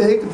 1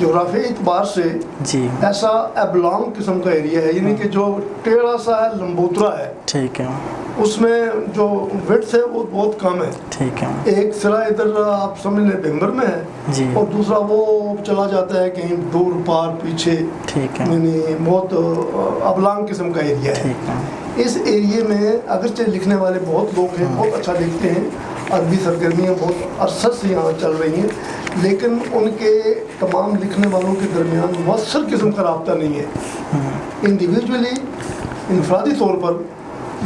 جغرافی اعتبار سے جی ایسا ایبلانگ قسم کا ایریا ہے، یعنی کہ جو ٹیڑھا سا ہے، لمبوترا ہے، ٹھیک ہے اس میں جو وڈتھ ہے وہ بہت کم ہے. ٹھیک ہے ایک سرا ادھر آپ سمجھ لیں بھمبر میں ہے، جی اور دوسرا وہ چلا جاتا ہے کہیں دور پار پیچھے، ٹھیک ہے یعنی بہت ابلانگ قسم کا ایریا ہے. ٹھیک ہے اس ایریے میں اگرچہ لکھنے والے بہت لوگ ہیں، بہت اچھا لکھتے ہیں، عربی سرگرمیاں بہت عرصہ سے یہاں چل رہی ہیں، لیکن ان کے تمام لکھنے والوں کے درمیان مؤثر قسم کا رابطہ نہیں ہے. انڈیویجولی، انفرادی طور پر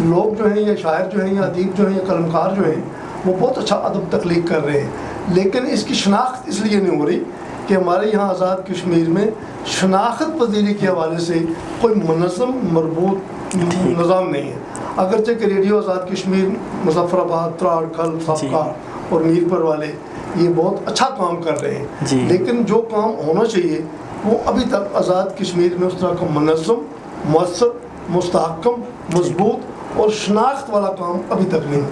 لوگ جو ہیں یا شاعر جو ہیں یا ادیب جو ہیں یا قلمکار جو ہیں وہ بہت اچھا ادب تخلیق کر رہے ہیں، لیکن اس کی شناخت اس لیے نہیں ہو رہی کہ ہمارے یہاں آزاد کشمیر میں شناخت پذیری کے حوالے سے کوئی منظم مربوط نظام نہیں ہے. اگرچہ کہ ریڈیو آزاد کشمیر، مظفر آباد، تراڑ، کھل، سابقہ اور میر پر والے یہ بہت اچھا کام کر رہے ہیں، لیکن جو کام ہونا چاہیے وہ ابھی تک آزاد کشمیر میں اس طرح کا منظم، مؤثر، مستحکم، مضبوط اور شناخت والا کام ابھی تک نہیں.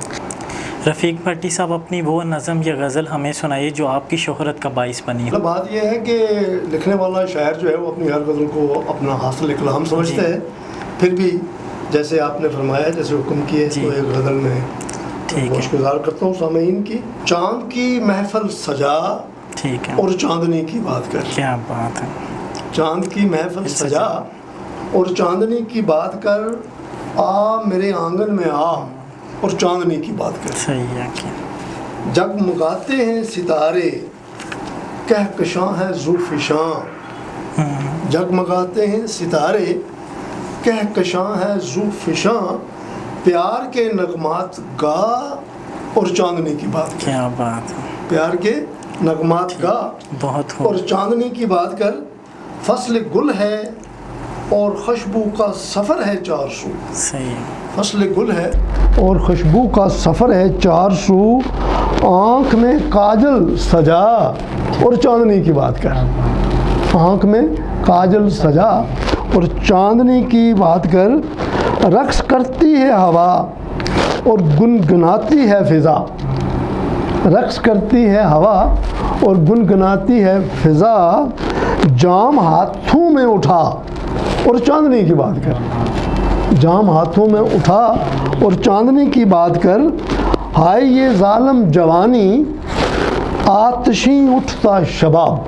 رفیق بھٹی صاحب، اپنی وہ نظم یا غزل ہمیں سنائیے جو آپ کی شہرت کا باعث بنی ہو. بات یہ ہے کہ لکھنے والا شاعر جو ہے وہ اپنی ہر غزل کو اپنا حاصل کلام سمجھتے ہیں، پھر بھی جیسے آپ نے فرمایا، جیسے حکم کیے، تو ایک غزل میں گوش گزار کرتا ہوں سامعین کی. چاند کی محفل سجا ٹھیک ہے اور چاندنی کی بات کر. کیا بات ہے. چاند کی محفل سجا اور چاندنی کی بات کر، آ میرے آنگن میں آ اور چاندنی کی بات کر. صحیح ہے. جگمگاتے ہیں ستارے، کہکشاں ہے زوفشاں. جگمگاتے ہیں ستارے، کہکشاں ہے زوفشاں. پیار کے نغمات گا اور چاندنی کی بات کر. کیا بات ہے. پیار کے نغمات گا بہت اور چاندنی کی بات کر. فصل گل ہے اور خوشبو کا سفر ہے 400. صحیح. فصل گل ہے اور خوشبو کا سفر ہے 400. آنکھ میں کاجل سجا اور چاندنی کی بات کر. آنکھ میں کاجل سجا اور چاندنی کی بات کر. رقص کرتی ہے ہوا اور گنگناتی ہے فضا. رقص کرتی ہے ہوا اور گنگناتی ہے فضا. جام ہاتھوں میں اٹھا اور چاندنی کی بات کر. جام ہاتھوں میں اٹھا اور چاندنی کی بات کر. ہائے یہ ظالم جوانی، آتشیں اٹھتا شباب.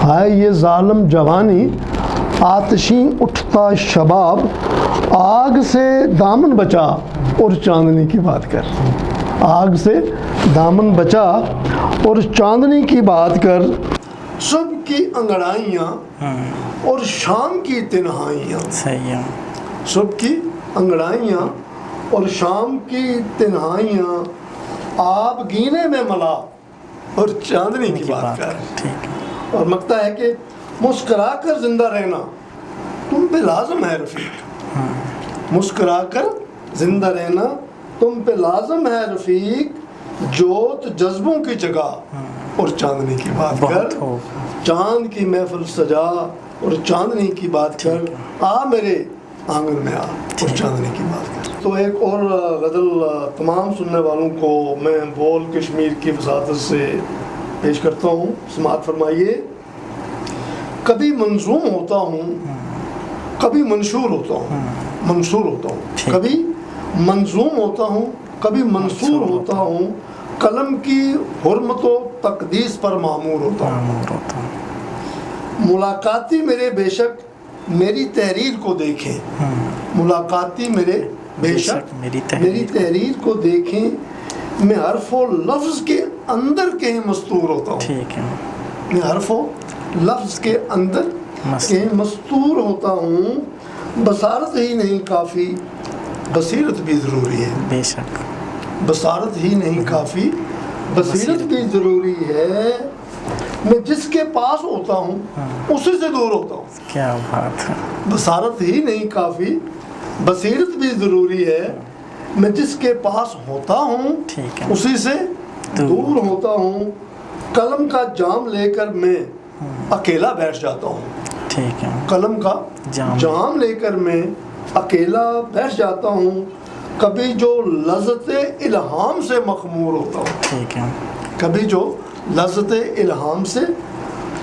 ہائے یہ ظالم جوانی، آتشیں اٹھتا شباب. آگ سے دامن بچا اور چاندنی کی بات کر. آگ سے دامن بچا اور چاندنی کی بات کر. صبح کی انگڑائیاں اور شام کی تنہائیاں. صحیح ہے. صبح کی انگڑائیاں اور شام کی تنہائیاں. آپ گینے میں ملا اور چاندنی کی بات کر. اور مکتا ہے کہ مسکرا کر زندہ رہنا تم پہ لازم ہے رفیق. مسکرا کر زندہ رہنا تم پہ لازم ہے رفیق. جوت جذبوں کی جگہ اور چاندنی کی بات کر. چاند کی محفل سجا اور چاندنی کی بات کر. آ میرے آنگن میں آ اور چاندنی کی بات کر. تو ایک اور غزل تمام سننے والوں کو میں بول کشمیر کی وساطت سے پیش کرتا ہوں. سماعت فرمائیے. کبھی منظوم ہوتا ہوں، کبھی منشور ہوتا ہوں. منصور ہوتا ہوں. کبھی منظوم ہوتا ہوں، کبھی منصور ہوتا ہوں. قلم کی حرمت و تقدیس پر معمور ہوتا ہوں. ملاقاتی میرے بے شک میری تحریر کو دیکھیں. ملاقاتی میرے بے شک میری تحریر کو دیکھیں. میں حرف و لفظ کے اندر کہیں مستور ہوتا ہوں. ٹھیک ہے. میں حرف و لفظ کے اندر کہیں مستور ہوتا ہوں. بصارت ہی نہیں کافی، بصیرت بھی ضروری ہے. بے شک. بصارت ہی نہیں کافی، بصیرت بھی ضروری ہے. میں جس کے پاس ہوتا ہوں اسی سے دور ہوتا ہوں. کیا بات ہے. بصارت ہی نہیں کافی، بصیرت بھی ضروری ہے. میں جس کے پاس ہوتا ہوں اسی سے دور ہوتا ہوں. قلم کا جام لے کر میں اکیلا بیٹھ جاتا ہوں. ٹھیک ہے. قلم کا جام لے کر میں اکیلا بیٹھ جاتا ہوں. کبھی جو لذت الہام سے مخمور ہوتا ہوں. ٹھیک ہے. کبھی جو لذت الہام سے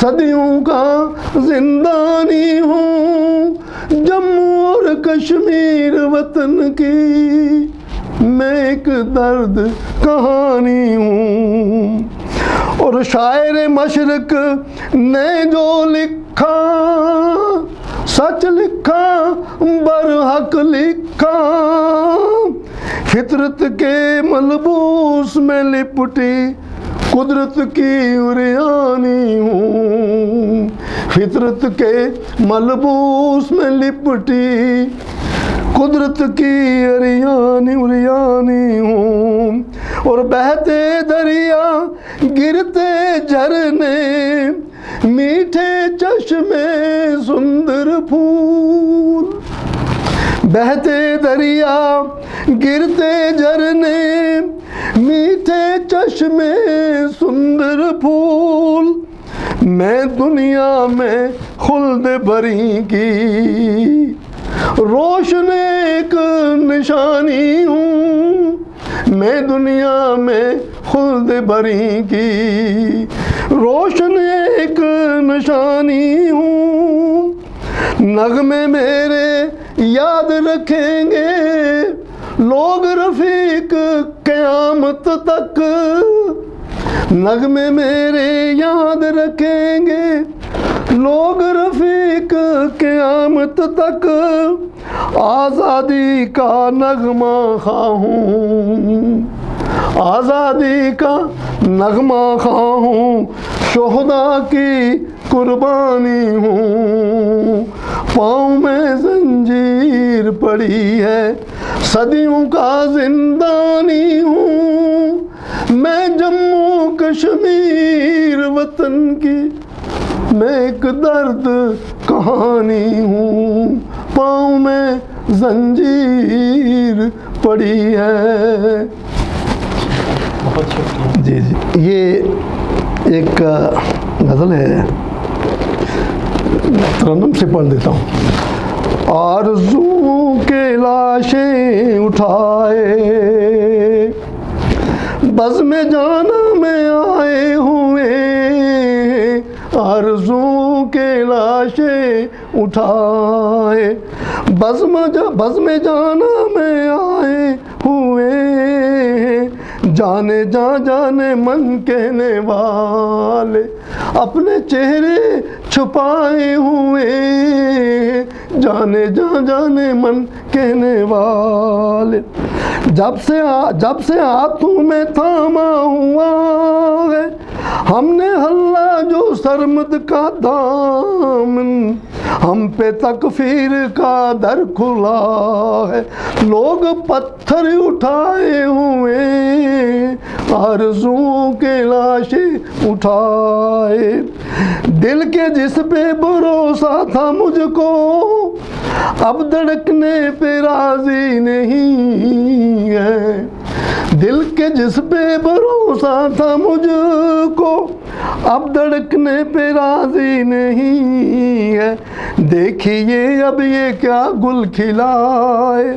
صدیوں کا زندانی ہوں، جموں اور کشمیر وطن کی میں ایک درد کہانی ہوں۔ اور شاعر مشرق نے جو لکھا، سچ لکھا، برحق لکھا، فطرت کے ملبوس میں لپٹی قدرت کی عریانی ہوں، فطرت کے ملبوس میں لپٹی قدرت کی عریانی ہوں۔ اور بہتے دریا، گرتے جھرنے، میٹھے چشمے، سندر پھول، بہتے دریا، گرتے جھرنے، میٹھے چشمے، سندر پھول، میں دنیا میں خلد بری کی روشن ایک نشانی ہوں، میں دنیا میں خلد بری کی روشن ایک نشانی ہوں۔ نغمے میرے یاد رکھیں گے لوگ رفیق قیامت تک، نغمے میرے یاد رکھیں گے لوگ رفیق قیامت تک، آزادی کا نغمہ خواہ ہوں، آزادی کا نغمہ خواہ ہوں، شہداء کی قربانی ہوں، پاؤں میں زنجیر پڑی ہے، صدیوں کا زندانی ہوں، میں جموں کشمیر وطن کی میں ایک درد کہانی ہوں، پاؤں میں زنجیر پڑی ہے۔ بہت شکریہ جی جی، یہ ایک غزل ہے، ترنم سے پڑھ دیتا ہوں۔ آرزو کے لاشیں اٹھائے بزم جانا میں آئے ہوئے، آرزو کے لاشیں اٹھائے بزم جانا میں آئے ہوئے، جانے جانے من کہنے والے اپنے چہرے چھپائے ہوئے، جانے جانے من کہنے والے، جب سے ہاتھوں میں تھاما ہوا ہے ہم نے ہلا جو سرمد کا دامن، ہم پہ تکفیر کا در کھلا ہے، لوگ پتھر اٹھائے ہوئے، آرزو کے لاشیں اٹھائے، دل کے جس پہ بھروسہ تھا مجھ کو اب دھڑکنے پہ راضی نہیں ہے، دل کے جس پہ بھروسہ تھا مجھ کو اب دھڑکنے پہ راضی نہیں ہے، دیکھیے اب یہ کیا گل کھلائے،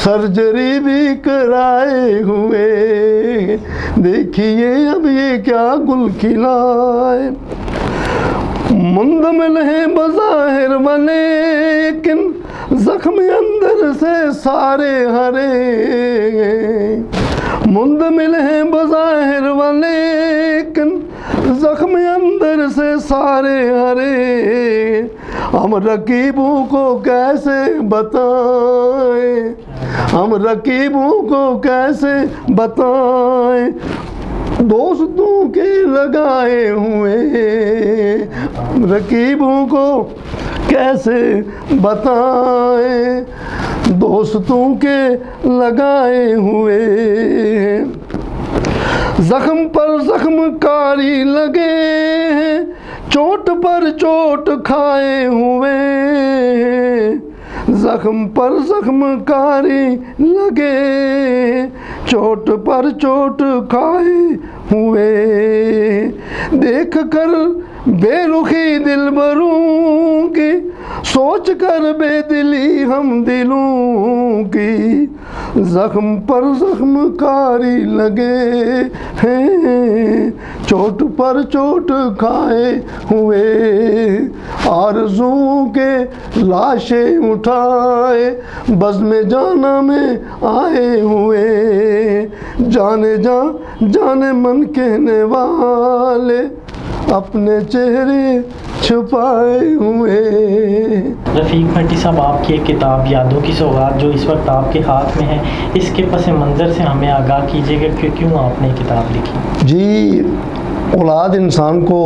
سرجری بھی کرائے ہوئے، دیکھیے اب یہ کیا گل کھلائے، مندمل ہیں بظاہر ولیکن زخم اندر سے سارے ہرے، مندمل ہیں بظاہر ولیکن زخم اندر سے سارے ہرے، ہم رقیبوں کو کیسے بتائیں، ہم رقیبوں کو کیسے بتائیں، دوستوں کے لگائے ہوئے، رقیبوں کو کیسے بتائیں، دوستوں کے لگائے ہوئے، زخم پر زخم کاری لگے ہیں، چوٹ پر چوٹ کھائے ہوئے، زخم پر زخم کاری لگے، چوٹ پر چوٹ کھائے ہوئے، دیکھ کر بے رخی دلبروں کی، سوچ کر بے دلی ہم دلوں کی، زخم پر زخم کاری لگے ہیں، چوٹ پر چوٹ کھائے ہوئے، آرزوؤں کے لاشیں اٹھائے بزم جانا میں آئے ہوئے، جانے جان جانے من کہنے والے اپنے چہرے چھپائے ہوئے۔ رفیق بھٹی صاحب، آپ کی ایک کتاب یادوں کی سوغات جو اس وقت آپ کے ہاتھ میں ہے، اس کے پس منظر سے ہمیں آگاہ کیجیے گا کہ کیوں آپ نے یہ کتاب لکھی؟ جی، اولاد انسان کو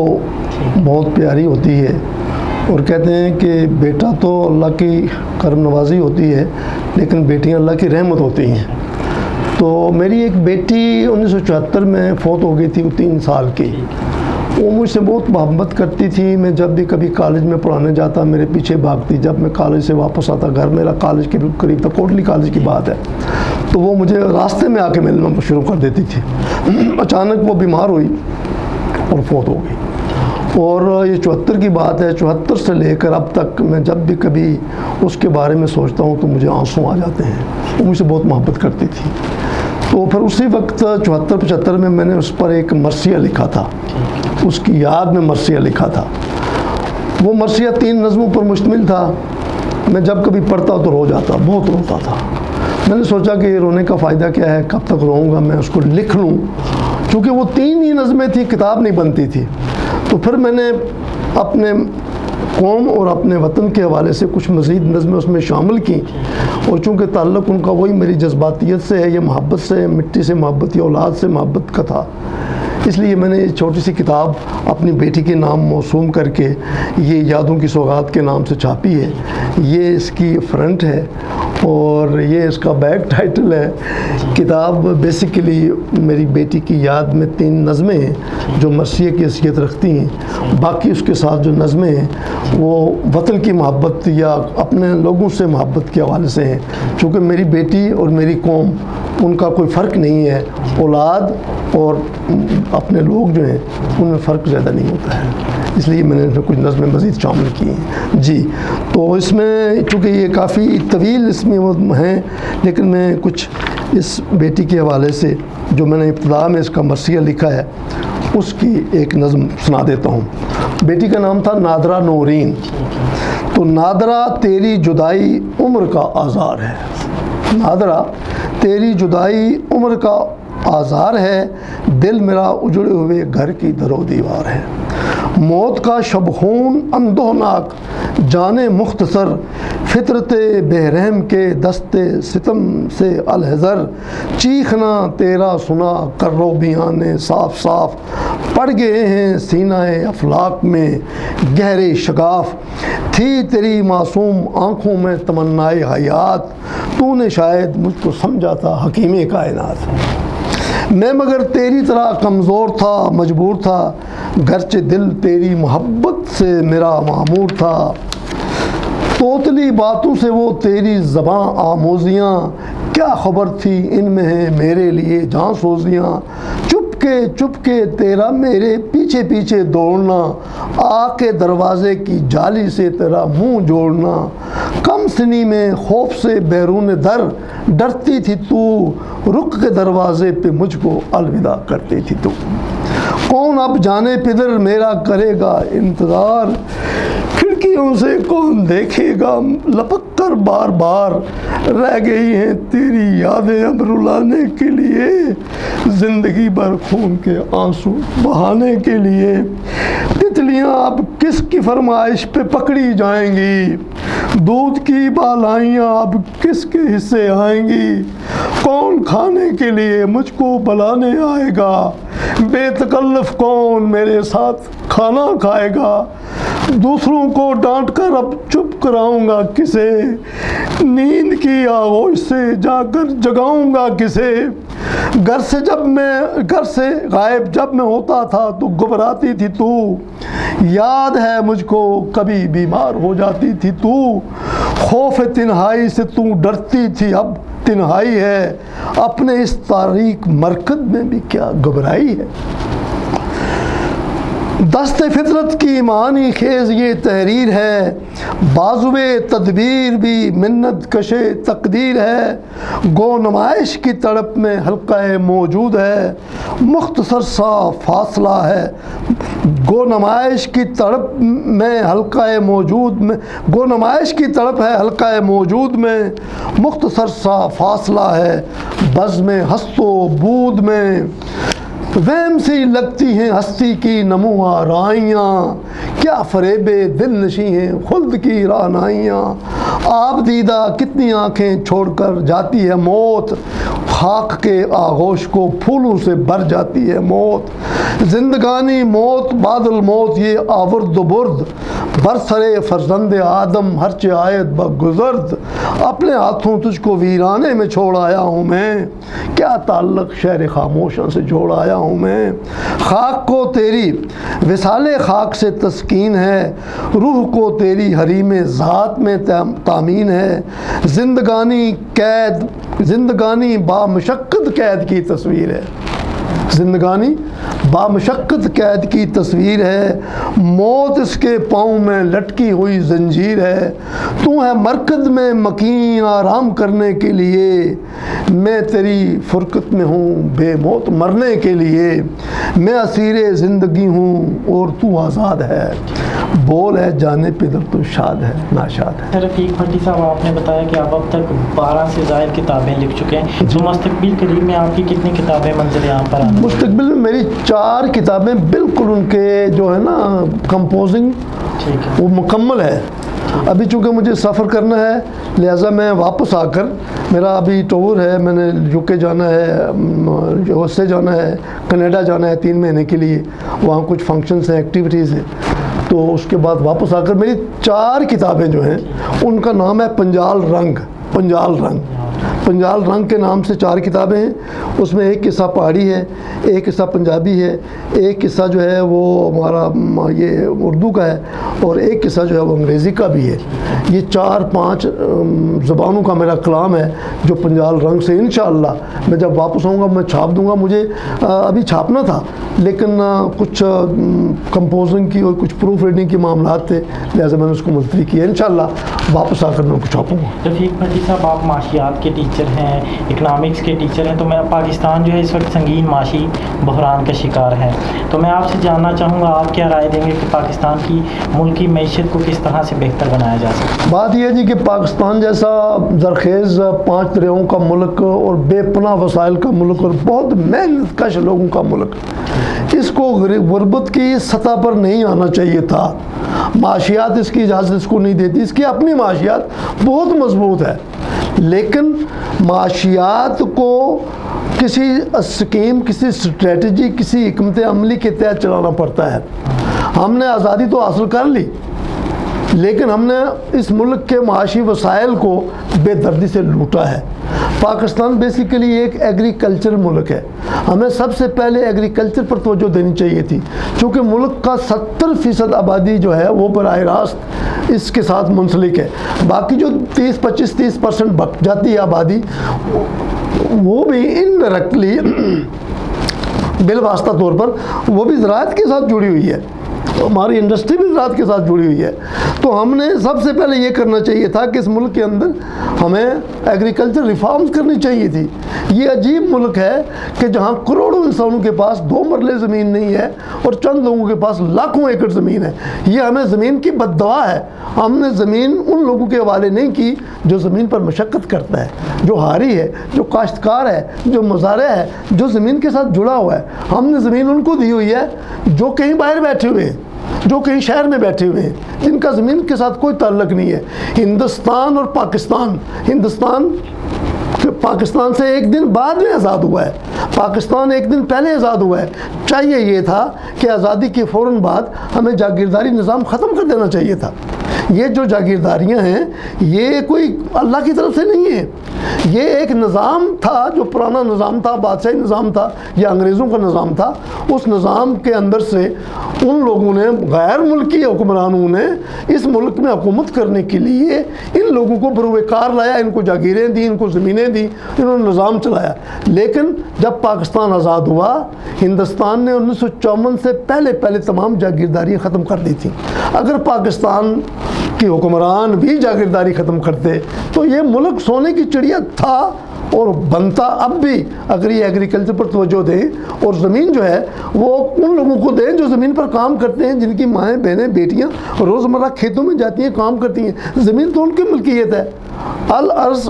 بہت پیاری ہوتی ہے، اور کہتے ہیں کہ بیٹا تو اللہ کی کرم نوازی ہوتی ہے، لیکن بیٹیاں اللہ کی رحمت ہوتی ہیں۔ تو میری ایک بیٹی 1974 میں فوت ہو گئی تھی، وہ 3 سال کی۔ وہ مجھ سے بہت محبت کرتی تھی، میں جب بھی کبھی کالج میں پڑھانے جاتا میرے پیچھے بھاگتی، جب میں کالج سے واپس آتا، گھر میرا کالج کے بالکل قریب تھا، کوٹلی کالج کی بات ہے، تو وہ مجھے راستے میں آ کے ملنا شروع کر دیتی تھی۔ اچانک وہ بیمار ہوئی اور فوت ہو گئی، اور یہ 74 کی بات ہے۔ 74 سے لے کر اب تک میں جب بھی کبھی اس کے بارے میں سوچتا ہوں تو مجھے آنسو آ جاتے ہیں۔ وہ مجھ سے بہت محبت کرتی تھی۔ تو پھر اسی وقت 74-75 میں نے اس پر ایک مرثیہ لکھا تھا، اس کی یاد میں مرثیہ لکھا تھا۔ وہ مرثیہ 3 نظموں پر مشتمل تھا۔ میں جب کبھی پڑھتا تو رو جاتا، بہت روتا تھا۔ میں نے سوچا کہ یہ رونے کا فائدہ کیا ہے، کب تک روؤں گا، میں اس کو لکھ لوں، چونکہ وہ 3 ہی نظمیں تھیں، کتاب نہیں بنتی تھی۔ تو پھر میں نے اپنے قوم اور اپنے وطن کے حوالے سے کچھ مزید نظمیں اس میں شامل کی، اور چونکہ تعلق ان کا وہی میری جذباتیت سے ہے، یہ محبت سے، مٹی سے محبت یا اولاد سے محبت کا تھا، اس لیے میں نے یہ چھوٹی سی کتاب اپنی بیٹی کے نام موسوم کر کے یہ یادوں کی سوغات کے نام سے چھاپی ہے۔ یہ اس کی فرنٹ ہے اور یہ اس کا بیک ٹائٹل ہے۔ کتاب بیسیکلی میری بیٹی کی یاد میں 3 نظمیں ہیں جو مرثیے کی حیثیت رکھتی ہیں، باقی اس کے ساتھ جو نظمیں ہیں وہ وطن کی محبت یا اپنے لوگوں سے محبت کے حوالے سے ہیں، چونکہ میری بیٹی اور میری قوم ان کا کوئی فرق نہیں ہے، اولاد اور اپنے لوگ جو ہیں ان میں فرق زیادہ نہیں ہوتا ہے، اس لیے میں نے کچھ نظمیں مزید شامل کی ہیں۔ جی، تو اس میں چونکہ یہ کافی طویل اس میں وہ ہیں، لیکن میں کچھ اس بیٹی کے حوالے سے جو میں نے ابتدا میں اس کا مرثیہ لکھا ہے اس کی ایک نظم سنا دیتا ہوں۔ بیٹی کا نام تھا نادرہ نورین۔ تو نادرہ تیری جدائی عمر کا آزار ہے، نادرہ تیری جدائی عمر کا آزار ہے، دل میرا اجڑے ہوئے گھر کی در و دیوار ہے، موت کا شبخون اندوہناک جانے مختصر، فطرت بے رحم کے دست ستم سے الحذر، چیخنا تیرا سنا کرو بیانے صاف صاف، پڑ گئے ہیں سینہ افلاک میں گہرے شگاف، تھی تیری معصوم آنکھوں میں تمنائے حیات، تو نے شاید مجھ کو سمجھا تھا حکیم کائنات، میں مگر تیری طرح کمزور تھا مجبور تھا، گرچہ دل تیری محبت سے میرا معمور تھا، توتلی باتوں سے وہ تیری زباں آموزیاں، کیا خبر تھی ان میں ہے میرے لیے جاں سوزیاں، چپ کے تیرا میرے پیچھے پیچھے دوڑنا، آ کے دروازے کی جالی سے تیرا منہ جوڑنا، کم سنی میں خوف سے بیرون در ڈرتی تھی تو، رک کے دروازے پہ مجھ کو الوداع کرتی تھی تو، کون اب جانے پدر میرا کرے گا انتظار، کھڑکیوں سے کون دیکھے گا لپک کر بار بار، رہ گئی ہیں تیری یادیں اب رلانے کے لیے، زندگی بھر خون کے آنسو بہانے کے لیے، تتلیاں اب کس کی فرمائش پہ پکڑی جائیں گی، دودھ کی بالائیاں اب کس کے حصے آئیں گی، کون کھانے کے لیے مجھ کو بلانے آئے گا، بے تکلف کون میرے ساتھ کھانا کھائے گا، دوسروں کو ڈانٹ کر اب چپ کراؤں گا کسے، نیند کی آغوش سے جا کر جگاؤں گا کسے، گھر سے غائب جب میں ہوتا تھا تو گھبراتی تھی تو، یاد ہے مجھ کو کبھی بیمار ہو جاتی تھی تو، خوف تنہائی سے تو ڈرتی تھی اب تنہائی ہے، اپنے اس تاریک مرکز میں بھی کیا گھبرائی ہے، دست فطرت کی معنی خیز یہ تحریر ہے، بازوے تدبیر بھی منت کش تقدیر ہے، گو نمائش کی تڑپ میں حلقہ موجود ہے، مختصر سا فاصلہ ہے، گو نمائش کی تڑپ میں حلقہ موجود میں، گو نمائش کی تڑپ ہے حلقہ موجود میں، مختصر سا فاصلہ ہے بزم ہست و بود میں، وہم سی لگتی ہیں ہستی کی نمو آرائیاں، کیا فریب دل نشیں ہیں خلد کی رعنائیاں، آپ دیدہ کتنی آنکھیں چھوڑ کر جاتی ہے موت، خاک کے آغوش کو پھولوں سے بھر جاتی ہے موت، زندگانی موت بعد الموت یہ آورد و برد، برسرے فرزند آدم ہرچہ آیت بگزرد، اپنے ہاتھوں تجھ کو ویرانے میں چھوڑ آیا ہوں میں، کیا تعلق شہر خاموشاں سے جوڑ آیا ہوں میں، خاک کو تیری وصال خاک سے تسکین ہے، روح کو تیری حریم ذات میں تامین ہے، زندگانی با مشقت قید کی تصویر ہے، زندگانی با مشقت قید کی تصویر ہے، موت اس کے پاؤں میں لٹکی ہوئی زنجیر ہے، تو ہے مرکز میں مکین آرام کرنے کے لیے، میں تیری فرقت میں ہوں بے موت مرنے کے لیے، میں اسیر زندگی ہوں اور تو آزاد ہے، بول ہے جانے پہ در تو شاد ہے ناشاد ہے۔ رفیق بھٹی صاحب، آپ نے بتایا کہ آپ اب تک 12 سے زائد کتابیں لکھ چکے ہیں، تو مستقبل قریب میں آپ کی کتنی کتابیں منزل عام پر آنے؟ مستقبل میں میری 4 کتابیں بالکل ان کے جو ہے نا کمپوزنگ وہ مکمل ہے، ابھی چونکہ مجھے سفر کرنا ہے لہٰذا میں واپس آ کر، میرا ابھی ٹور ہے، میں نے یو کے جانا ہے، یو ایس اے جانا ہے، کینیڈا جانا ہے 3 مہینے کے لیے، وہاں کچھ فنکشنز ہیں ایکٹیویٹیز ہیں، تو اس کے بعد واپس آ کر میری 4 کتابیں جو ہیں ان کا نام ہے پنجال رنگ، پنجال رنگ کے نام سے 4 کتابیں ہیں، اس میں ایک قصہ پہاڑی ہے، ایک قصہ پنجابی ہے، ایک قصہ جو ہے وہ ہمارا یہ اردو کا ہے، اور ایک قصہ جو ہے وہ انگریزی کا بھی ہے، یہ 4-5 زبانوں کا میرا کلام ہے جو پنجال رنگ سے انشاءاللہ میں جب واپس آؤں گا میں چھاپ دوں گا، مجھے ابھی چھاپنا تھا لیکن کچھ کمپوزنگ کی اور کچھ پروف ریڈنگ کے معاملات تھے لہٰذا میں نے اس کو ملتوی کیا، انشاءاللہ واپس آ کر میں ان کو چھاپوں گا۔ رفیق بھٹی صاحب، آپ معاشیات کے ٹیچر ہیں، اکنامکس کے ٹیچر ہیں، تو میں پاکستان جو ہے اس وقت سنگین معاشی بحران کا شکار ہے، تو میں آپ سے جاننا چاہوں گا آپ کیا رائے دیں گے کہ پاکستان کی ملکی معیشت کو کس طرح سے بہتر بنایا جا سکتا ہے؟ بات یہ ہے جی کہ پاکستان جیسا زرخیز 5 دریاؤں کا ملک اور بے پناہ وسائل کا ملک اور بہت محنت کش لوگوں کا ملک، اس کو غربت کی سطح پر نہیں آنا چاہیے تھا، معاشیات اس کی اجازت اس کو نہیں دیتی، اس کی اپنی معاشیات بہت مضبوط ہے، لیکن معاشیات کو کسی اسکیم، کسی اسٹریٹجی، کسی حکمت عملی کے تحت چلانا پڑتا ہے۔ ہم نے آزادی تو حاصل کر لی لیکن ہم نے اس ملک کے معاشی وسائل کو بے دردی سے لوٹا ہے۔ پاکستان بیسیکلی ایک ایگریکلچر ملک ہے، ہمیں سب سے پہلے ایگریکلچر پر توجہ دینی چاہیے تھی، چونکہ ملک کا 70% آبادی جو ہے وہ براہ راست اس کے ساتھ منسلک ہے، باقی جو 25-30% بچ جاتی ہے آبادی وہ بھی انڈائریکٹلی بالواسطہ طور پر وہ بھی زراعت کے ساتھ جڑی ہوئی ہے، ہماری انڈسٹری بھی زراعت کے ساتھ جڑی ہوئی ہے، تو ہم نے سب سے پہلے یہ کرنا چاہیے تھا کہ اس ملک کے اندر ہمیں ایگریکلچر ریفارمز کرنی چاہیے تھی۔ یہ عجیب ملک ہے کہ جہاں کروڑوں انسانوں کے پاس 2 مرلے زمین نہیں ہے اور چند لوگوں کے پاس لاکھوں ایکڑ زمین ہے، یہ ہمیں زمین کی بد دعا ہے۔ ہم نے زمین ان لوگوں کے حوالے نہیں کی جو زمین پر مشقت کرتا ہے، جو ہاری ہے، جو کاشتکار ہے، جو مزارع ہے، جو زمین کے ساتھ جڑا ہوا ہے۔ ہم نے زمین ان کو دی ہوئی ہے جو کہیں باہر بیٹھے ہوئے ہیں، جو کہیں شہر میں بیٹھے ہوئے ہیں، جن کا زمین کے ساتھ کوئی تعلق نہیں ہے۔ ہندوستان اور پاکستان سے ایک دن بعد میں آزاد ہوا ہے، پاکستان ایک دن پہلے آزاد ہوا ہے۔ چاہیے یہ تھا کہ آزادی کے فوراً بعد ہمیں جاگیرداری نظام ختم کر دینا چاہیے تھا۔ یہ جو جاگیرداریاں ہیں یہ کوئی اللہ کی طرف سے نہیں ہے، یہ ایک نظام تھا جو پرانا نظام تھا، بادشاہی نظام تھا یا انگریزوں کا نظام تھا. اس نظام کے اندر سے ان لوگوں نے، غیر ملکی حکمرانوں نے اس ملک میں حکومت کرنے کے لیے ان لوگوں کو بروئے کار لایا، ان کو جاگیریں دیں، ان کو زمینیں دیں، انہوں نے نظام چلایا. لیکن جب پاکستان آزاد ہوا، ہندوستان نے 1954 سے پہلے تمام جاگیرداری ختم کر دی تھی. اگر پاکستان کے حکمران بھی جاگیرداری ختم کرتے تو یہ ملک سونے کی چڑیا تھا اور بنتا اب بھی. اگر یہ ایگریکلچر پر توجہ دیں اور زمین جو ہے وہ ان لوگوں کو دیں جو زمین پر کام کرتے ہیں، جن کی مائیں، بہنیں، بیٹیاں روزمرہ کھیتوں میں جاتی ہیں، کام کرتی ہیں. زمین تو ان کی ملکیت ہے. الارض،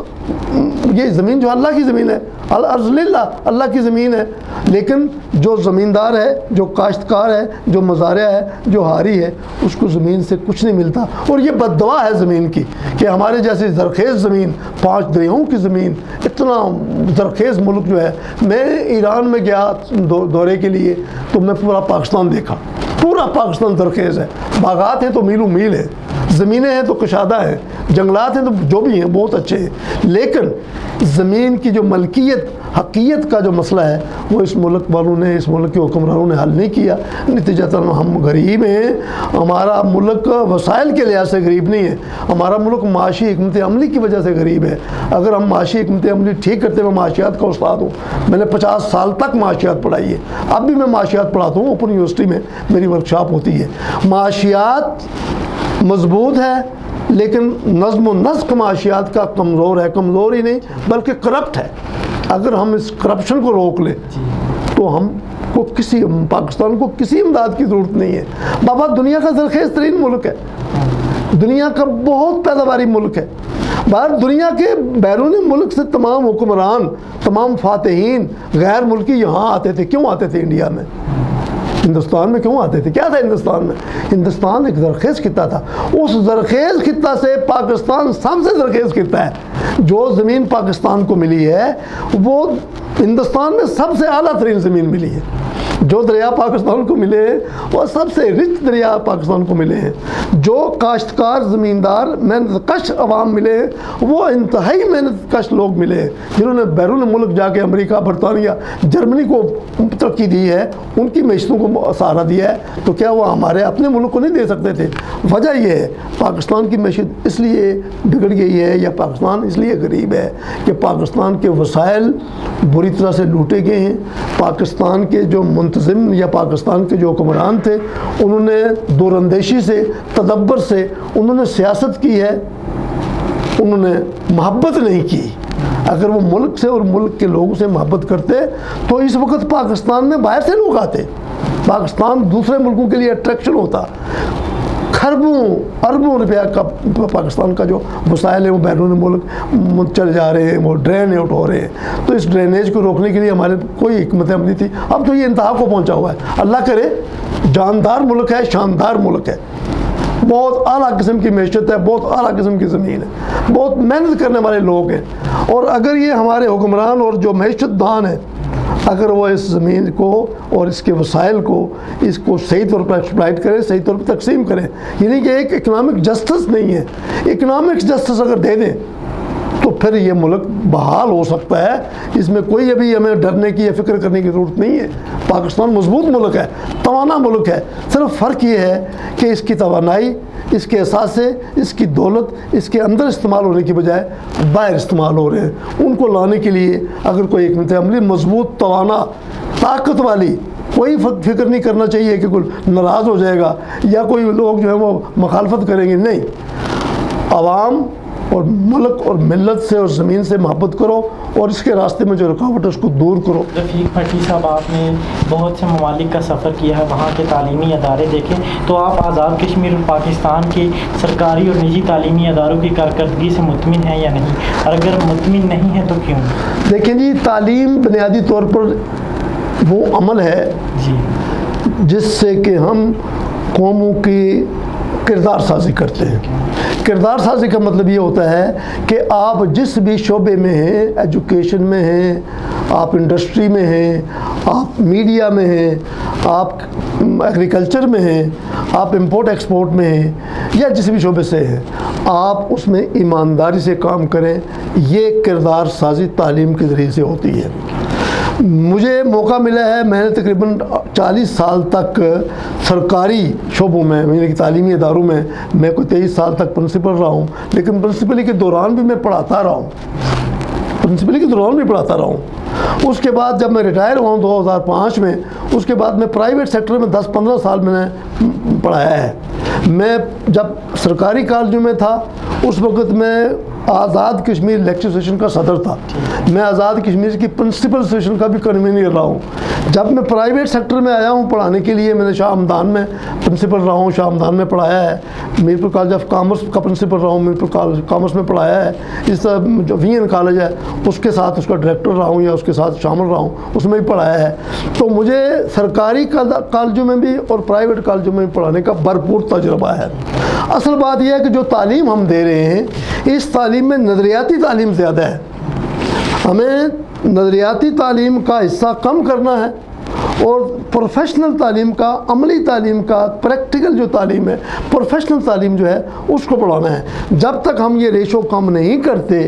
یہ زمین جو اللہ کی زمین ہے، الارض للہ، اللہ کی زمین ہے. لیکن جو زمیندار ہے، جو کاشتکار ہے، جو مزارع ہے، جو ہاری ہے، اس کو زمین سے کچھ نہیں ملتا. اور یہ بد دعا ہے زمین کی کہ ہمارے جیسی زرخیز زمین، 5 دریاؤں کی زمین، اتنا زرخیز ملک جو ہے. میں ایران میں گیا دورے کے لیے تو میں پورا پاکستان دیکھا. پورا پاکستان زرخیز ہے. باغات ہیں تو میلوں میل ہے، زمینیں ہیں تو کشادہ ہیں، جنگلات ہیں تو جو بھی ہیں بہت اچھے ہیں. لیکن زمین کی جو ملکیت، حقیقت کا جو مسئلہ ہے وہ اس ملک والوں نے، اس ملک کے حکمرانوں نے حل نہیں کیا. نتیجتاً ہم غریب ہیں. ہمارا ملک وسائل کے لحاظ سے غریب نہیں ہے، ہمارا ملک معاشی حکمت عملی کی وجہ سے غریب ہے. اگر ہم معاشی حکمت عملی ٹھیک کرتے، میں معاشیات کا استاد ہوں، میں نے 50 سال تک معاشیات پڑھائی ہے. اب بھی میں معاشیات پڑھاتا ہوں، اوپن یونیورسٹی میں میری ورکشاپ ہوتی ہے. معاشیات مضبوط ہے لیکن نظم و نسق معاشیات کا کمزور ہے. کمزور ہی نہیں بلکہ کرپٹ ہے. اگر ہم اس کرپشن کو روک لیں تو ہم کو پاکستان کو کسی امداد کی ضرورت نہیں ہے. بابا دنیا کا زرخیز ترین ملک ہے، دنیا کا بہت پیداواری ملک ہے. باہر دنیا کے بیرون ملک سے تمام حکمران، تمام فاتحین غیر ملکی یہاں آتے تھے. کیوں آتے تھے انڈیا میں؟ ہندوستان میں کیوں آتے تھے؟ کیا تھا ہندوستان میں؟ ہندوستان ایک زرخیز خطہ تھا. اس زرخیز خطہ سے پاکستان سب سے زرخیز خطہ ہے. جو زمین پاکستان کو ملی ہے وہ ہندوستان میں سب سے اعلیٰ ترین زمین ملی ہے. جو دریا پاکستان کو ملے وہ سب سے رچ دریا پاکستان کو ملے ہیں. جو کاشتکار، زمیندار، محنت کش عوام ملے وہ انتہائی محنت کش لوگ ملے جنہوں نے بیرون ملک جا کے امریکہ، برطانیہ، جرمنی کو ترقی دی ہے، ان کی معیشتوں کو سہارا دیا ہے. تو کیا وہ ہمارے اپنے ملک کو نہیں دے سکتے تھے؟ وجہ یہ ہے پاکستان کی معیشت اس لیے بگڑ گئی ہے یا پاکستان اس لیے غریب ہے کہ پاکستان کے وسائل بری طرح سے لوٹے گئے ہیں. پاکستان کے جو منتظم یا پاکستان کے جو حکمران تھے انہوں نے دور اندیشی سے، تدبر سے انہوں نے سیاست کی ہے، انہوں نے محبت نہیں کی. اگر وہ ملک سے اور ملک کے لوگوں سے محبت کرتے تو اس وقت پاکستان میں باہر سے لوگ آتے، پاکستان دوسرے ملکوں کے لیے اٹریکشن ہوتا. کھربوں اربوں روپیہ کا پاکستان کا جو وسائل ہیں وہ بیرون ملک چل جا رہے ہیں، وہ ڈرین آؤٹ ہو رہے ہیں. تو اس ڈرینیج کو روکنے کے لیے ہمارے کوئی حکمت عملی تھی. اب تو یہ انتہا کو پہنچا ہوا ہے. اللہ کرے، جاندار ملک ہے، شاندار ملک ہے، بہت اعلیٰ قسم کی معیشت ہے، بہت اعلیٰ قسم کی زمین ہے، بہت محنت کرنے والے لوگ ہیں. اور اگر یہ ہمارے حکمران اور جو معیشت دان ہیں اگر وہ اس زمین کو اور اس کے وسائل کو، اس کو صحیح طور پر ایکسپلائٹ کریں، صحیح طور پر تقسیم کریں، یعنی کہ ایک اکنامک جسٹس نہیں ہے، اکنامک جسٹس اگر دے دیں تو پھر یہ ملک بحال ہو سکتا ہے. اس میں کوئی ابھی ہمیں ڈرنے کی یا فکر کرنے کی ضرورت نہیں ہے. پاکستان مضبوط ملک ہے، توانا ملک ہے. صرف فرق یہ ہے کہ اس کی توانائی، اس کے اثاثے، اس کی دولت اس کے اندر استعمال ہونے کی بجائے باہر استعمال ہو رہے ہیں. ان کو لانے کے لیے اگر کوئی حکمت عملی مضبوط، توانا، طاقت والی، کوئی فکر نہیں کرنا چاہیے کہ کوئی ناراض ہو جائے گا یا کوئی لوگ جو ہے وہ مخالفت کریں گے. نہیں، عوام اور ملک اور ملت سے اور زمین سے محبت کرو اور اس کے راستے میں جو رکاوٹ ہے اس کو دور کرو. رفیق بھٹی صاحب، آپ نے بہت سے ممالک کا سفر کیا ہے، وہاں کے تعلیمی ادارے دیکھیں، تو آپ آزاد کشمیر پاکستان کے سرکاری اور نجی تعلیمی اداروں کی کارکردگی سے مطمئن ہیں یا نہیں؟ اور اگر مطمئن نہیں ہیں تو کیوں؟ دیکھیں جی، تعلیم بنیادی طور پر وہ عمل ہے جی جس سے کہ ہم قوموں کی کردار سازی کرتے ہیں. کردار سازی کا مطلب یہ ہوتا ہے کہ آپ جس بھی شعبے میں ہیں، ایجوکیشن میں ہیں، آپ انڈسٹری میں ہیں، آپ میڈیا میں ہیں، آپ ایگریکلچر میں ہیں، آپ امپورٹ ایکسپورٹ میں ہیں، یا جس بھی شعبے سے ہیں، آپ اس میں ایمانداری سے کام کریں. یہ کردار سازی تعلیم کے ذریعے سے ہوتی ہے. مجھے موقع ملا ہے، میں نے تقریباً 40 سال تک سرکاری شعبوں میں، یعنی کہ تعلیمی اداروں میں کوئی 23 سال تک پرنسپل رہا ہوں، لیکن پرنسپلی کے دوران بھی میں پڑھاتا رہا ہوں. اس کے بعد جب میں ریٹائر ہوا ہوں 2005 میں، اس کے بعد میں پرائیویٹ سیکٹر میں 10-15 سال میں نے پڑھایا ہے. میں جب سرکاری کالجوں میں تھا اس وقت میں آزاد کشمیر لیکچر سیشن کا صدر تھا. میں آزاد کشمیر کی پرنسپل سیشن کا بھی کنوینر رہا ہوں. جب میں پرائیویٹ سیکٹر میں آیا ہوں پڑھانے کے لیے، میں نے شاہ ہمدان میں پرنسپل رہا ہوں، شاہ ہمدان میں پڑھایا ہے. میرپور کالج آف کامرس کا پرنسپل رہا ہوں، میرپور کامرس میں پڑھایا ہے. اس طرح جو وی این کالج ہے اس کے ساتھ اس کا ڈائریکٹر رہا ہوں یا اس کے ساتھ شامل رہا ہوں، اس میں بھی پڑھایا ہے. تو مجھے سرکاری کالجوں میں بھی اور پرائیویٹ کالجوں میں بھی پڑھانے کا بھرپور تجربہ ہے. اصل بات یہ ہے کہ جو تعلیم ہم دے رہے ہیں اس تعلیم میں نظریاتی تعلیم زیادہ ہے. ہمیں نظریاتی تعلیم کا حصہ کم کرنا ہے اور پروفیشنل تعلیم کا، عملی تعلیم کا، پریکٹیکل جو تعلیم ہے، پروفیشنل تعلیم جو ہے اس کو پڑھانا ہے. جب تک ہم یہ ریشو کم نہیں کرتے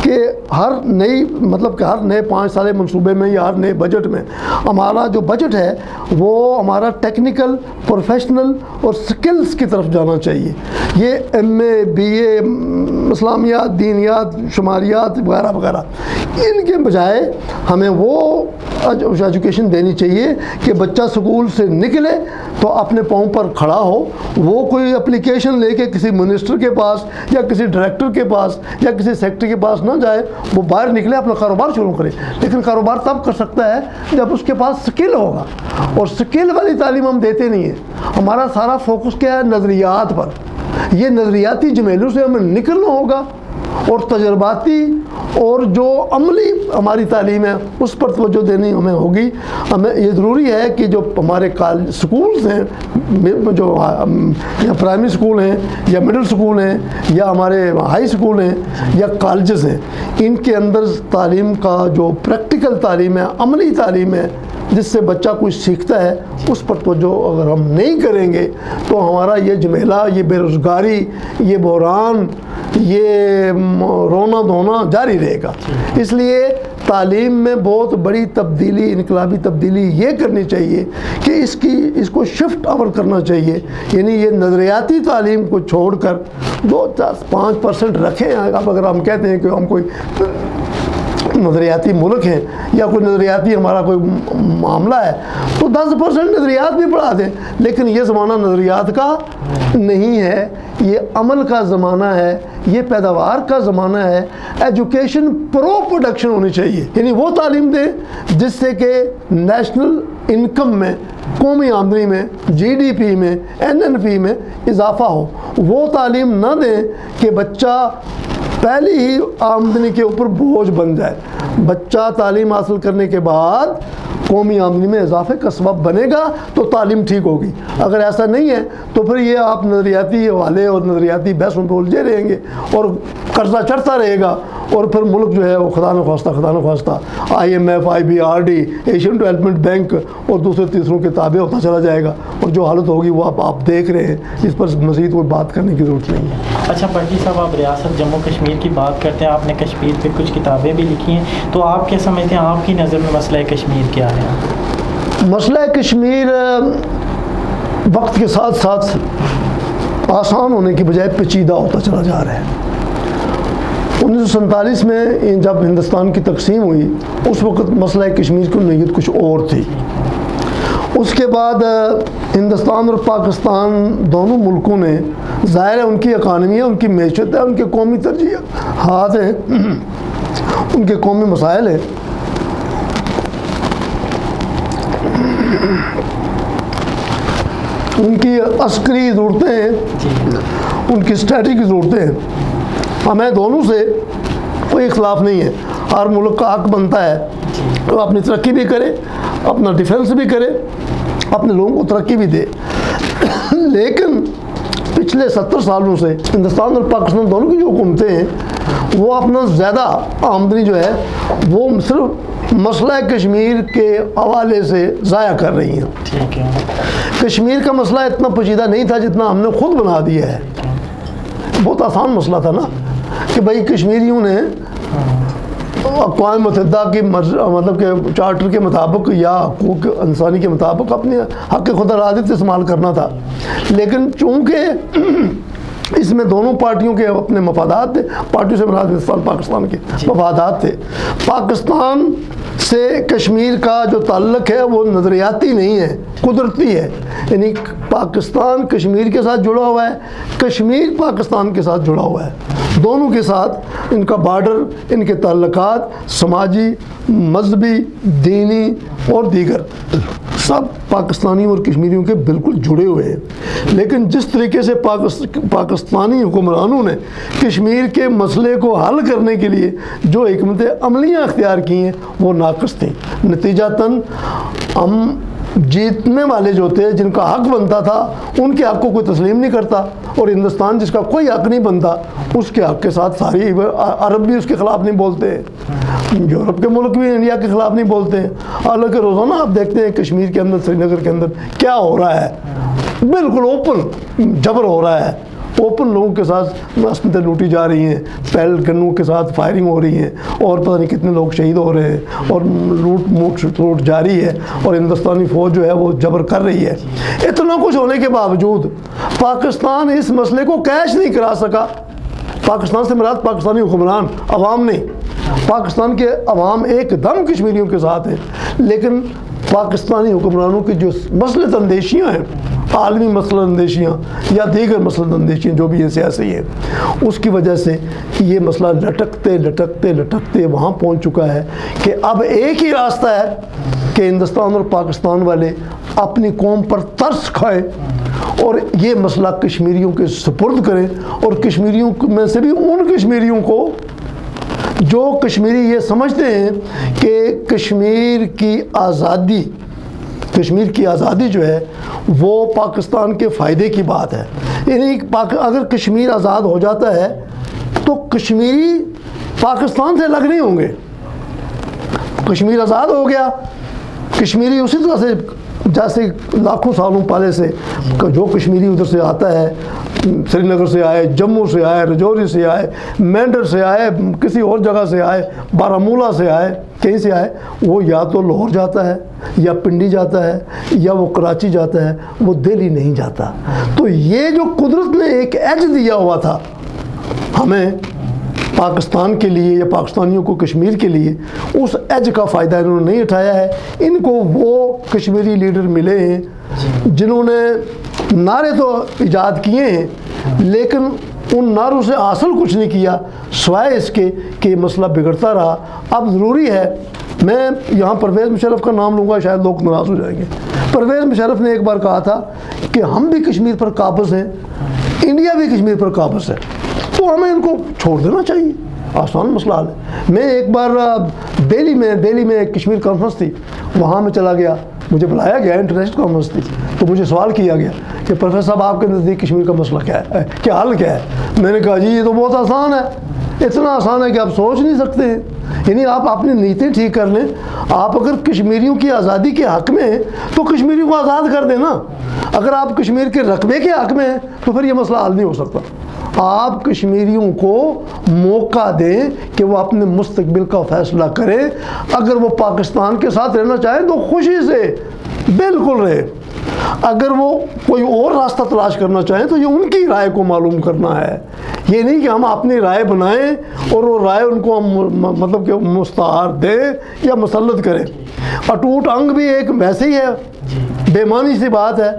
کہ ہر نئے 5 سالے منصوبے میں یا ہر نئے بجٹ میں ہمارا جو بجٹ ہے وہ ہمارا ٹیکنیکل، پروفیشنل اور سکلز کی طرف جانا چاہیے. یہ MA BA اسلامیات، دینیات، شماریات وغیرہ وغیرہ، ان کے بجائے ہمیں وہ ایجوکیشن دینی چاہیے کہ بچہ سکول سے نکلے تو اپنے پاؤں پر کھڑا ہو. وہ کوئی اپلیکیشن لے کے کسی منسٹر کے پاس یا کسی ڈائریکٹر کے پاس یا کسی سیکٹری کے پاس نہ جائے، وہ باہر نکلے اپنا کاروبار شروع کرے. لیکن کاروبار تب کر سکتا ہے جب اس کے پاس سکل ہوگا، اور سکل والی تعلیم ہم دیتے نہیں ہیں. ہمارا سارا فوکس کیا ہے؟ نظریات پر. یہ نظریاتی جمیلوں سے ہمیں نکلنا ہوگا اور تجرباتی اور جو عملی ہماری تعلیم ہے اس پر توجہ دینی ہمیں ہوگی. ہمیں یہ ضروری ہے کہ جو ہمارے سکولز ہیں، جو یا پرائمری سکول ہیں یا مڈل سکول ہیں یا ہمارے ہائی سکول ہیں یا کالجز ہیں، ان کے اندر تعلیم کا جو پریکٹیکل تعلیم ہے، عملی تعلیم ہے، جس سے بچہ کچھ سیکھتا ہے، اس پر توجہ اگر ہم نہیں کریں گے تو ہمارا یہ جمیلہ، یہ بے روزگاری، یہ بحران، یہ رونا دھونا جاری رہے گا. اس لیے تعلیم میں بہت بڑی تبدیلی، انقلابی تبدیلی یہ کرنی چاہیے کہ اس کو شفٹ اوور کرنا چاہیے. یعنی یہ نظریاتی تعلیم کو چھوڑ کر 2-5% رکھیں. اب اگر ہم کہتے ہیں کہ ہم کوئی نظریاتی ملک ہیں یا کوئی نظریاتی ہمارا کوئی معاملہ ہے تو 10% نظریات بھی پڑھا دیں. لیکن یہ زمانہ نظریات کا نہیں ہے، یہ عمل کا زمانہ ہے، یہ پیداوار کا زمانہ ہے. ایجوکیشن پرو پروڈکشن ہونی چاہیے. یعنی وہ تعلیم دیں جس سے کہ نیشنل انکم میں، قومی آمدنی میں، GDP میں، NNP میں اضافہ ہو. وہ تعلیم نہ دیں کہ بچہ پہلی ہی آمدنی کے اوپر بوجھ بن جائے. بچہ تعلیم حاصل کرنے کے بعد قومی آمدنی میں اضافے کا سبب بنے گا تو تعلیم ٹھیک ہوگی. اگر ایسا نہیں ہے تو پھر یہ آپ نظریاتی حوالے اور نظریاتی بحثوں پہ الجھے رہیں گے اور قرضہ چڑھتا رہے گا، اور پھر ملک جو ہے وہ خدا نخواستہ IMF، IBRD، Asian development bank اور دوسرے تیسروں کے تابع ہوتا چلا جائے گا. اور جو حالت ہوگی وہ آپ دیکھ رہے ہیں. اس پر مزید کوئی بات کرنے کی ضرورت نہیں ہے. اچھا پردی صاحب، آپ ریاست جموں کشمیر کی بات کرتے ہیں، آپ نے کشمیر پہ کچھ کتابیں بھی لکھی ہیں، تو آپ کیا سمجھتے ہیں، آپ کی نظر میں مسئلہ کشمیر کیا ہے؟ مسئلہ کشمیر وقت کے ساتھ ساتھ آسان ہونے کی بجائے پیچیدہ ہوتا چلا جا رہا ہے. 1947 میں جب ہندوستان کی تقسیم ہوئی اس وقت مسئلہ کشمیر کی نیت کچھ اور تھی. اس کے بعد ہندوستان اور پاکستان دونوں ملکوں نے، ظاہر ہے ان کی اکانومی ہے، ان کی معیشت ہے، ان کے قومی ترجیحات ہیں، ان کے قومی مسائل ہیں، ان کی عسکری ضرورتیں ہیں، ان کی اسٹریٹجی کی ضرورتیں ہیں. ہمیں دونوں سے کوئی اختلاف نہیں ہے. ہر ملک کا حق بنتا ہے وہ اپنی ترقی بھی کرے، اپنا ڈیفنس بھی کرے، اپنے لوگوں کو ترقی بھی دے. لیکن پچھلے 70 سالوں سے ہندوستان اور پاکستان دونوں کی جو حکومتیں ہیں وہ اپنا زیادہ آمدنی جو ہے وہ صرف مسئلہ کشمیر کے حوالے سے ضائع کر رہی ہیں. ٹھیک ہے. کشمیر کا مسئلہ اتنا پیچیدہ نہیں تھا جتنا ہم نے خود بنا دیا ہے. بہت آسان مسئلہ تھا نا کہ بھائی کشمیریوں نے اقوام متحدہ کی مطلب کہ چارٹر کے مطابق یا حقوق انسانی کے مطابق اپنے حق خود ارادی استعمال کرنا تھا. لیکن چونکہ اس میں دونوں پارٹیوں کے اپنے مفادات تھے، پارٹیوں سے مراد ہندوستان پاکستان کے مفادات تھے. پاکستان سے کشمیر کا جو تعلق ہے وہ نظریاتی نہیں ہے، قدرتی ہے. یعنی پاکستان کشمیر کے ساتھ جڑا ہوا ہے، کشمیر پاکستان کے ساتھ جڑا ہوا ہے. دونوں کے ساتھ ان کا بارڈر، ان کے تعلقات سماجی، مذہبی، دینی اور دیگر سب پاکستانیوں اور کشمیریوں کے بالکل جڑے ہوئے ہیں. لیکن جس طریقے سے پاکستانی حکمرانوں نے کشمیر کے مسئلے کو حل کرنے کے لیے جو حکمت عملیاں اختیار کی ہیں وہ ناقص تھیں. نتیجتاً ہم جیتنے والے جو تھے، جن کا حق بنتا تھا، ان کے حق کو کوئی تسلیم نہیں کرتا، اور ہندوستان جس کا کوئی حق نہیں بنتا اس کے حق کے ساتھ ساری عرب بھی اس کے خلاف نہیں بولتے، یورپ کے ملک بھی انڈیا کے خلاف نہیں بولتے. حالانکہ روزانہ آپ دیکھتے ہیں کشمیر کے اندر، سری نگر کے اندر کیا ہو رہا ہے. بالکل اوپن جبر ہو رہا ہے، اوپن لوگوں کے ساتھ عصمتیں لوٹی جا رہی ہیں، پیل گنوں کے ساتھ فائرنگ ہو رہی ہے، اور پتہ نہیں کتنے لوگ شہید ہو رہے ہیں، اور لوٹ جاری ہے، اور ہندوستانی فوج جو ہے وہ جبر کر رہی ہے. اتنا کچھ ہونے کے باوجود پاکستان اس مسئلے کو کیش نہیں کرا سکا. پاکستان سے مراد پاکستانی حکمران، عوام نہیں. پاکستان کے عوام ایک دم کشمیریوں کے ساتھ ہیں، لیکن پاکستانی حکمرانوں کی جو مسئلہ اندیشیاں ہیں، عالمی مسئلہ اندیشیاں یا دیگر مسئلہ اندیشیاں جو بھی ہیں سیاسی ہیں، اس کی وجہ سے یہ مسئلہ لٹکتے وہاں پہنچ چکا ہے کہ اب ایک ہی راستہ ہے کہ ہندوستان اور پاکستان والے اپنی قوم پر ترس کھائیں اور یہ مسئلہ کشمیریوں کے سپرد کریں، اور کشمیریوں میں سے بھی ان کشمیریوں کو جو کشمیری یہ سمجھتے ہیں کہ کشمیر کی آزادی جو ہے وہ پاکستان کے فائدے کی بات ہے. یعنی اگر کشمیر آزاد ہو جاتا ہے تو کشمیری پاکستان سے الگ نہیں ہوں گے. کشمیر آزاد ہو گیا، کشمیری اسی طرح سے جیسے لاکھوں سالوں پہلے سے جو کشمیری ادھر سے آتا ہے، سری نگر سے آئے، جموں سے آئے، رجوری سے آئے، مینڈر سے آئے، کسی اور جگہ سے آئے، بارہمولہ سے آئے، کہیں سے آئے، وہ یا تو لاہور جاتا ہے، یا پنڈی جاتا ہے، یا وہ کراچی جاتا ہے، وہ دہلی نہیں جاتا. تو یہ جو قدرت نے ایک ایج دیا ہوا تھا ہمیں پاکستان کے لیے یا پاکستانیوں کو کشمیر کے لیے، اس ایج کا فائدہ انہوں نے نہیں اٹھایا ہے. ان کو وہ کشمیری لیڈر ملے ہیں جنہوں نے نعرے تو ایجاد کیے ہیں، لیکن ان نعروں سے حاصل کچھ نہیں کیا سوائے اس کے کہ یہ مسئلہ بگڑتا رہا. اب ضروری ہے، میں یہاں پرویز مشرف کا نام لوں گا، شاید لوگ ناراض ہو جائیں گے. پرویز مشرف نے ایک بار کہا تھا کہ ہم بھی کشمیر پر قابض ہیں، انڈیا بھی کشمیر پر قابض ہے، تو ہمیں ان کو چھوڑ دینا چاہیے. آسان مسئلہ حل ہے. میں ایک بار دہلی میں کشمیر کانفرنس تھی، وہاں میں چلا گیا، مجھے بلایا گیا، انٹرنیشنل کانفرنس تھی، تو مجھے سوال کیا گیا کہ پروفیسر صاحب آپ کے نزدیک کشمیر کا مسئلہ کیا ہے، کیا حل کیا ہے؟ میں نے کہا جی یہ تو بہت آسان ہے، اتنا آسان ہے کہ آپ سوچ نہیں سکتے ہیں. یعنی آپ اپنی نیتیں ٹھیک کر لیں. آپ اگر کشمیریوں کی آزادی کے حق میں ہیں تو کشمیریوں کو آزاد کر دیں نا. اگر آپ کشمیر کے رقبے کے حق میں ہیں تو پھر یہ مسئلہ حل نہیں ہو سکتا. آپ کشمیریوں کو موقع دیں کہ وہ اپنے مستقبل کا فیصلہ کریں. اگر وہ پاکستان کے ساتھ رہنا چاہیں تو خوشی سے بالکل رہے. اگر وہ کوئی اور راستہ تلاش کرنا چاہیں تو یہ ان کی رائے کو معلوم کرنا ہے. یہ نہیں کہ ہم اپنی رائے بنائیں اور وہ رائے ان کو ہم مطلب کہ مستعار دیں یا مسلط کریں. اٹوٹ انگ بھی ایک ویسے ہی ہے، بےمانی سی بات ہے،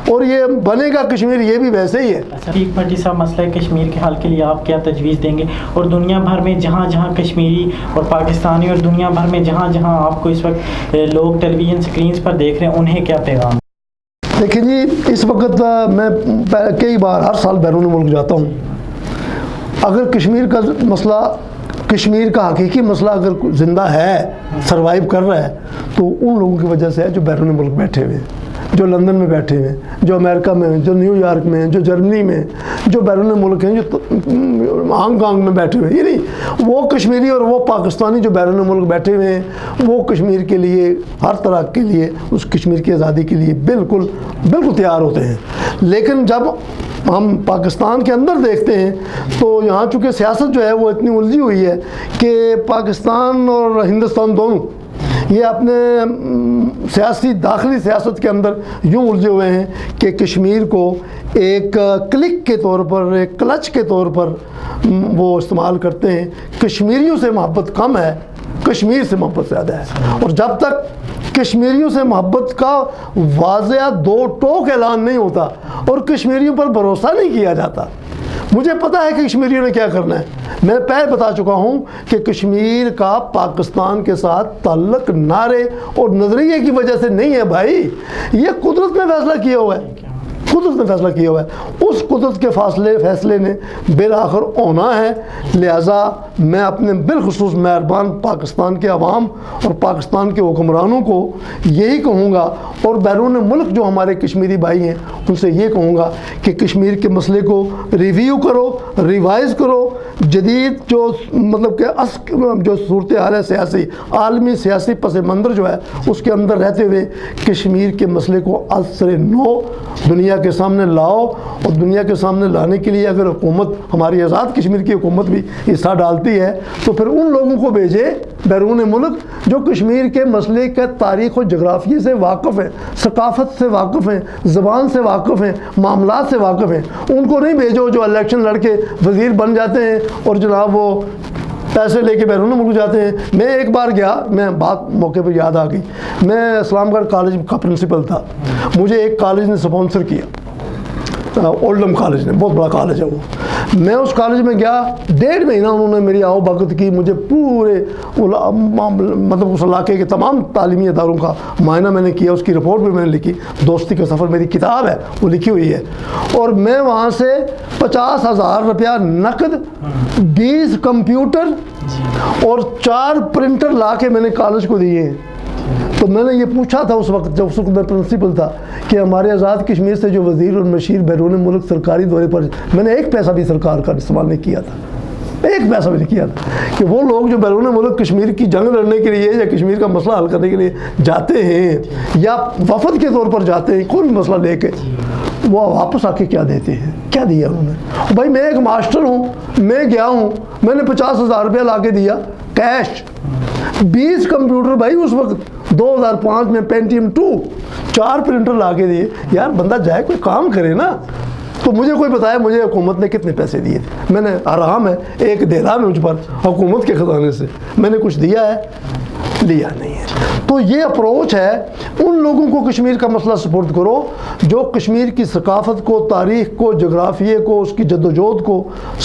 اور یہ بنے گا کشمیر یہ بھی ویسے ہی ہے. رفیق بھٹی صاحب، مسئلہ کشمیر کے حل کے لیے آپ کیا تجویز دیں گے، اور دنیا بھر میں جہاں جہاں کشمیری اور پاکستانی اور دنیا بھر میں جہاں جہاں آپ کو اس وقت لوگ ٹیلی ویژن سکرینز پر دیکھ رہے ہیں انہیں کیا پیغام؟ دیکھیں جی، اس وقت میں کئی بار ہر سال بیرون ملک جاتا ہوں. اگر کشمیر کا مسئلہ، کشمیر کا حقیقی مسئلہ اگر زندہ ہے، سروائیو کر رہا ہے، تو ان لوگوں کی وجہ سے ہے جو بیرون ملک بیٹھے ہوئے ہیں. جو لندن میں بیٹھے ہیں، جو امریکہ میں ہیں، جو نیو یارک میں ہیں، جو جرمنی میں ہیں، جو بیرون ملک ہیں، جو ہانگ کانگ میں بیٹھے ہوئے ہیں، یعنی وہ کشمیری اور وہ پاکستانی جو بیرون ملک بیٹھے ہوئے ہیں، وہ کشمیر کے لیے ہر طرح کے لیے اس کشمیر کی آزادی کے لیے بالکل تیار ہوتے ہیں۔ لیکن جب ہم پاکستان کے اندر دیکھتے ہیں تو یہاں چونکہ سیاست جو ہے وہ اتنی الجھی ہوئی ہے کہ پاکستان اور ہندوستان دونوں یہ اپنے داخلی سیاست کے اندر یوں الجھے ہوئے ہیں کہ کشمیر کو ایک کلک کے طور پر، ایک کلچ کے طور پر وہ استعمال کرتے ہیں۔ کشمیریوں سے محبت کم ہے، کشمیر سے محبت زیادہ ہے، اور جب تک کشمیریوں سے محبت کا واضح دو ٹوک اعلان نہیں ہوتا اور کشمیریوں پر بھروسہ نہیں کیا جاتا، مجھے پتا ہے کہ کشمیریوں نے کیا کرنا ہے۔ میں پہلے بتا چکا ہوں کہ کشمیر کا پاکستان کے ساتھ تعلق نعرے اور نظریے کی وجہ سے نہیں ہے بھائی، یہ قدرت نے فیصلہ کیا ہوا ہے، قدرت نے فیصلہ کیا ہوا ہے، اس قدرت کے فیصلے نے بالآخر ہونا ہے۔ لہٰذا میں اپنے بالخصوص مہربان پاکستان کے عوام اور پاکستان کے حکمرانوں کو یہی کہوں گا، اور بیرون ملک جو ہمارے کشمیری بھائی ہیں ان سے یہ کہوں گا کہ کشمیر کے مسئلے کو ریویو کرو، ریوائز کرو، جدید جو مطلب کہ جو صورتحال ہے سیاسی، عالمی سیاسی پس منظر جو ہے اس کے اندر رہتے ہوئے کشمیر کے مسئلے کو عصر نو دنیا کے سامنے لاؤ، اور دنیا کے سامنے لانے کے لیے اگر حکومت، ہماری آزاد کشمیر کی حکومت بھی حصہ ڈالتی ہے تو پھر ان لوگوں کو بھیجے بیرون ملک جو کشمیر کے مسئلے کے تاریخ و جغرافیے سے واقف ہیں، ثقافت سے واقف ہیں، زبان سے واقف ہیں، معاملات سے واقف ہیں۔ ان کو نہیں بھیجو جو الیکشن لڑ کے وزیر بن جاتے ہیں اور جناب وہ پیسے لے کے بیرون ملک جاتے ہیں۔ میں ایک بار گیا، میں بات موقع پہ یاد آ گئی، میں اسلام گڑھ کالج کا پرنسپل تھا، مجھے ایک کالج نے سپانسر کیا، اولڈم کالج نے، بہت بڑا کالج ہے وہ۔ میں اس کالج میں گیا، 1.5 مہینہ انہوں نے میری آؤ بھگت کی، مجھے پورے مطلب اس علاقے کے تمام تعلیمی اداروں کا معائنہ میں نے کیا، اس کی رپورٹ بھی میں نے لکھی، دوستی کا سفر میری کتاب ہے وہ لکھی ہوئی ہے، اور میں وہاں سے 50,000 روپیہ نقد، 20 کمپیوٹر اور 4 پرنٹر لا کے میں نے کالج کو دیے ہیں۔ تو میں نے یہ پوچھا تھا اس وقت جب میں پرنسپل تھا کہ ہمارے آزاد کشمیر سے جو وزیر اور مشیر بیرون ملک سرکاری دورے پر، میں نے 1 پیسہ بھی سرکار کا استعمال نہیں کیا تھا، 1 پیسہ بھی نہیں کیا تھا، کہ وہ لوگ جو بیرون ملک کشمیر کی جنگ لڑنے کے لیے یا کشمیر کا مسئلہ حل کرنے کے لیے جاتے ہیں یا وفد کے طور پر جاتے ہیں کوئی بھی مسئلہ لے کے، وہ واپس آ کے کیا دیتے ہیں، کیا دیا انہوں نے؟ بھائی میں ایک ماسٹر ہوں، میں گیا ہوں، میں نے 50,000 روپیہ لا کے دیا کیش، 20 کمپیوٹر بھائی اس وقت 2005 میں پینٹیم 2، 4 پرنٹر لا کے دیے۔ یار بندہ جائے کوئی کام کرے نا۔ تو مجھے کوئی بتایا مجھے حکومت نے کتنے پیسے دیے تھے؟ میں نے آرام ہے ایک دینا مجھ پر حکومت کے خزانے سے، میں نے کچھ دیا ہے؟ لیا نہیں ہے۔ تو یہ اپروچ ہے، ان لوگوں کو کشمیر کا مسئلہ سپورٹ کرو جو کشمیر کی ثقافت کو، تاریخ کو، جغرافیے کو، اس کی جدوجہد کو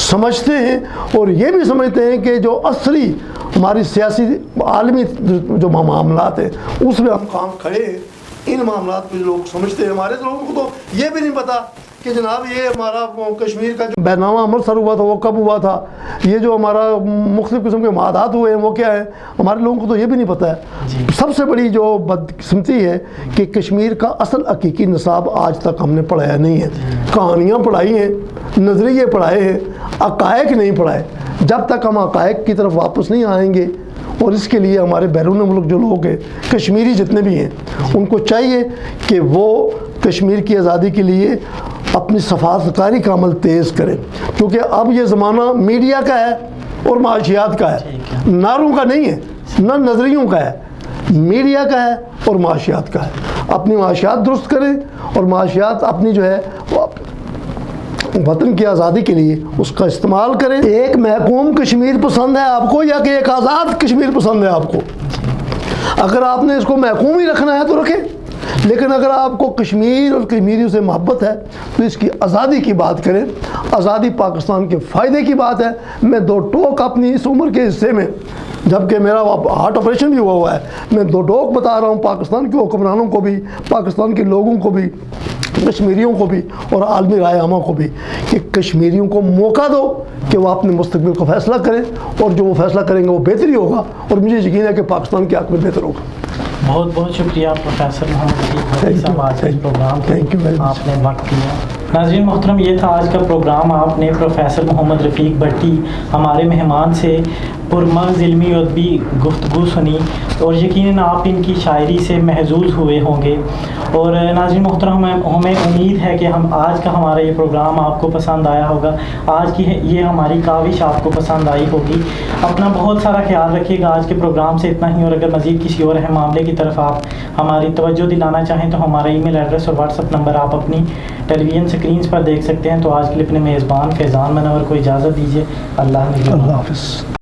سمجھتے ہیں، اور یہ بھی سمجھتے ہیں کہ جو اصلی ہماری سیاسی عالمی جو معاملات ہیں اس میں ہم کام کھڑے ہیں۔ ان معاملات کو جو لوگ سمجھتے ہیں، ہمارے لوگوں کو تو یہ بھی نہیں پتا کہ جناب یہ ہمارا کشمیر کا جو بیرنامہ امرتسر ہوا تھا وہ کب ہوا تھا، یہ جو ہمارا مختلف قسم کے معاہدات ہوئے ہیں وہ کیا ہے، ہمارے لوگوں کو تو یہ بھی نہیں پتہ ہے۔ سب سے بڑی جو بدقسمتی ہے کہ کشمیر کا اصل حقیقی نصاب آج تک ہم نے پڑھایا نہیں ہے، کہانیاں پڑھائی ہیں، نظریے پڑھائے ہیں، حقائق نہیں پڑھائے۔ جب تک ہم حقائق کی طرف واپس نہیں آئیں گے، اور اس کے لیے ہمارے بیرون ملک جو لوگ ہیں کشمیری جتنے بھی ہیں ان کو چاہیے کہ وہ کشمیر کی آزادی کے لیے اپنی صفاقتکاری کا عمل تیز کریں، کیونکہ اب یہ زمانہ میڈیا کا ہے اور معاشیات کا ہے، نعروں کا نہیں ہے، نہ نظریوں کا ہے، میڈیا کا ہے اور معاشیات کا ہے۔ اپنی معاشیات درست کریں اور معاشیات اپنی جو ہے وہ وطن کی آزادی کے لیے اس کا استعمال کریں۔ ایک محکوم کشمیر پسند ہے آپ کو یا کہ ایک آزاد کشمیر پسند ہے آپ کو؟ اگر آپ نے اس کو محکوم ہی رکھنا ہے تو رکھیں، لیکن اگر آپ کو کشمیر اور کشمیریوں سے محبت ہے تو اس کی آزادی کی بات کریں۔ آزادی پاکستان کے فائدے کی بات ہے۔ میں 2 ٹوک اپنی اس عمر کے حصے میں، جبکہ میرا ہارٹ آپریشن بھی ہوا ہے، میں 2 ٹوک بتا رہا ہوں پاکستان کے حکمرانوں کو بھی، پاکستان کے لوگوں کو بھی، کشمیریوں کو بھی اور عالمی رائے عامہ کو بھی، کہ کشمیریوں کو موقع دو کہ وہ اپنے مستقبل کا فیصلہ کریں، اور جو وہ فیصلہ کریں گے وہ بہتری ہوگا، اور مجھے یقین ہے کہ پاکستان کے حق میں بہتر ہوگا۔ بہت بہت شکریہ پروفیسر محمد رفیق بھٹی صاحب آج کے اس پروگرام کے Thank you very much. آپ نے وقت دیا. ناظرین محترم، یہ تھا آج کا پروگرام. آپ نے پروفیسر محمد رفیق بھٹی ہمارے مہمان سے پرمغز علمی و ادبی گفتگو سنی اور یقیناً آپ ان کی شاعری سے محظوظ ہوئے ہوں گے. اور ناظرین محترم، ہمیں امید ہے کہ آج کا ہمارا یہ پروگرام آپ کو پسند آیا ہوگا. آج کی یہ ہماری کاوش آپ کو پسند آئی ہوگی. اپنا بہت سارا خیال رکھیے گا. آج کے پروگرام سے اتنا ہی، اور اگر مزید کسی اور اہم معاملے کی طرف آپ ہماری توجہ دلانا چاہیں تو ہمارا ای میل ایڈریس اور واٹس ایپ نمبر آپ اپنی ٹیلی ویژن سکرینز پر دیکھ سکتے ہیں. تو آج کے لیے اپنے میزبان فیضان منور کو اجازت دیجیے. اللہ اللہ حافظ.